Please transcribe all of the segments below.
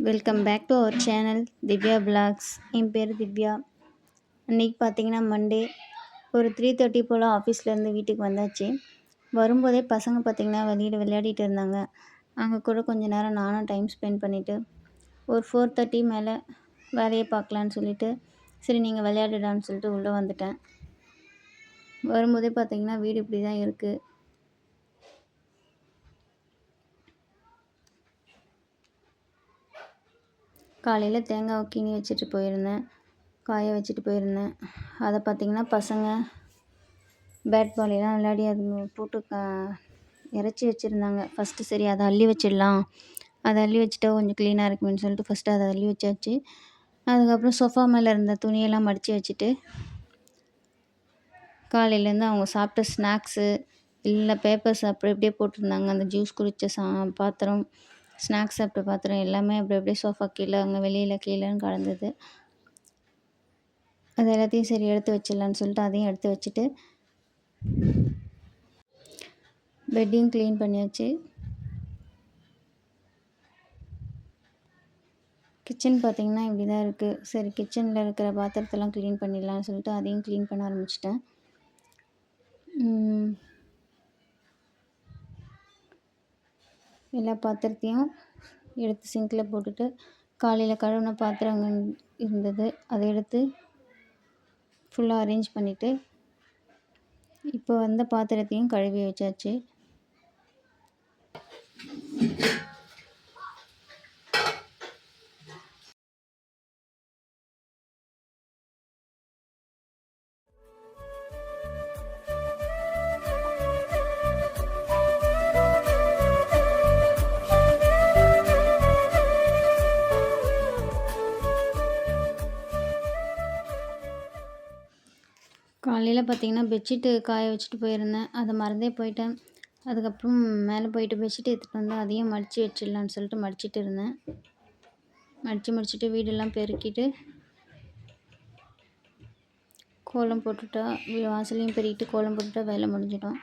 Welcome back to our channel Divya vlogs. என் பேர் திவ்யா. இன்றைக்கி பார்த்தீங்கன்னா மண்டே ஒரு 3:30 போல் ஆஃபீஸ்லேருந்து வீட்டுக்கு வந்தாச்சு. வரும்போதே பசங்க பார்த்திங்கன்னா வெளியில் விளையாடிட்டு இருந்தாங்க. அங்கே கூட கொஞ்சம் நேரம் நானும் டைம் ஸ்பெண்ட் பண்ணிவிட்டு ஒரு 4:30 மேலே வேலையை பார்க்கலான்னு சொல்லிவிட்டு சரி நீங்கள் விளையாடுடான்னு சொல்லிட்டு உள்ளே வந்துட்டேன். வரும்போதே பார்த்திங்கன்னா வீடு இப்படி தான் இருக்குது. காலையில் தேங்காய் கீனி வச்சுட்டு போயிருந்தேன், காய வச்சுட்டு போயிருந்தேன். அதை பார்த்திங்கன்னா பசங்க பேட் பாலெல்லாம் விளையாடி அது போட்டு இறச்சி வச்சுருந்தாங்க. ஃபஸ்ட்டு சரி அதை அள்ளி வச்சிடலாம், அதை அள்ளி வச்சுட்டா கொஞ்சம் க்ளீனாக இருக்குமேன்னு சொல்லிட்டு ஃபஸ்ட்டு அதை அள்ளி வச்சாச்சு. அதுக்கப்புறம் சோஃபா மேலே இருந்த துணியெல்லாம் மடித்து வச்சுட்டு காலையிலேருந்து அவங்க சாப்பிட்ட ஸ்நாக்ஸு இல்லை பேப்பர்ஸ் அப்படி அப்படியே போட்டிருந்தாங்க. அந்த ஜூஸ் குடித்த பாத்திரம், ஸ்நாக்ஸ் சாப்பிட்ட பாத்திரம் எல்லாமே அப்படி அப்படியே சோஃபா கீழே அங்கே வெளியில் கீழேன்னு கடந்தது. அது எல்லாத்தையும் சரி எடுத்து வச்சிடலான்னு சொல்லிட்டு அதையும் எடுத்து வச்சுட்டு பெட்டையும் க்ளீன் பண்ணியாச்சு. கிச்சன் பார்த்திங்கன்னா இப்படி தான் இருக்குது. சரி கிச்சனில் இருக்கிற பாத்திரத்தெல்லாம் க்ளீன் பண்ணிடலான்னு சொல்லிட்டு அதையும் க்ளீன் பண்ண ஆரம்பிச்சிட்டேன். எல்லா பாத்திரத்தையும் எடுத்து சிங்கில் போட்டுட்டு காலையில் கழுவின பாத்திரங்கள் இருந்தது அதை எடுத்து ஃபுல்லாக அரேஞ்ச் பண்ணிவிட்டு இப்போ வந்த பாத்திரத்தையும் கழுவி வச்சாச்சு. காலையில் பார்த்திங்கன்னா பெட்ஷீட்டு காய வச்சுட்டு போயிருந்தேன், அதை மறந்தே போயிட்டேன். அதுக்கப்புறம் மேலே போயிட்டு பெட்ஷீட் எடுத்துகிட்டு வந்து அதையும் மடித்து வச்சிடலான்னு சொல்லிட்டு மடிச்சிட்டு இருந்தேன். முடிச்சுட்டு வீடெல்லாம் பெருக்கிட்டு கோலம் போட்டுட்டா வாசலையும் பெருக்கிட்டு கோலம் போட்டுட்டா வேலை முடிஞ்சிடும்.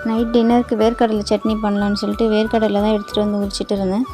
நைட் டின்னருக்கு வேர்க்கடலை சட்னி பண்ணலான்னு சொல்லிட்டு வேர்க்கடலை தான் எடுத்துகிட்டு வந்து உரிச்சிட்டு இருந்தேன்.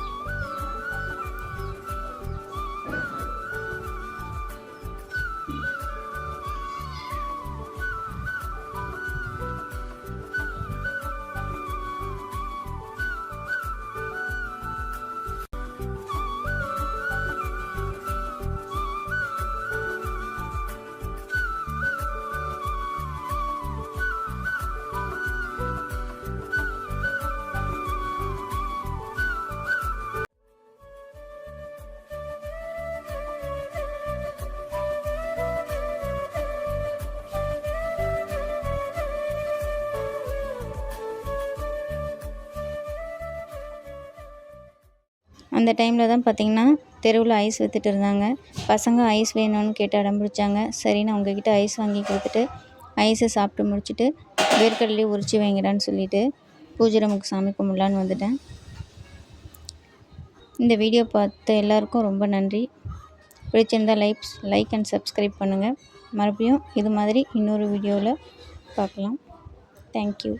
அந்த டைமில் தான் பார்த்திங்கன்னா தெருவில் ஐஸ் விற்றுட்டு இருந்தாங்க. பசங்க ஐஸ் வேணும்னு கேட்டு அடம் பிடிச்சாங்க. சரின்னு அவங்கக்கிட்ட ஐஸ் வாங்கி கொடுத்துட்டு ஐஸை சாப்பிட்டு முடிச்சுட்டு வேர்க்கடலையே உரிச்சு வைங்கடான்னு சொல்லிவிட்டு பூஜை ரூமுக்கு சாமி கும்பிடலான்னு வந்துட்டேன். இந்த வீடியோ பார்த்த எல்லாருக்கும் ரொம்ப நன்றி. பிடிச்சிருந்தால் லைக் அண்ட் சப்ஸ்கிரைப் பண்ணுங்கள். மறுபடியும் இது மாதிரி இன்னொரு வீடியோவில் பார்க்கலாம். தேங்க்யூ.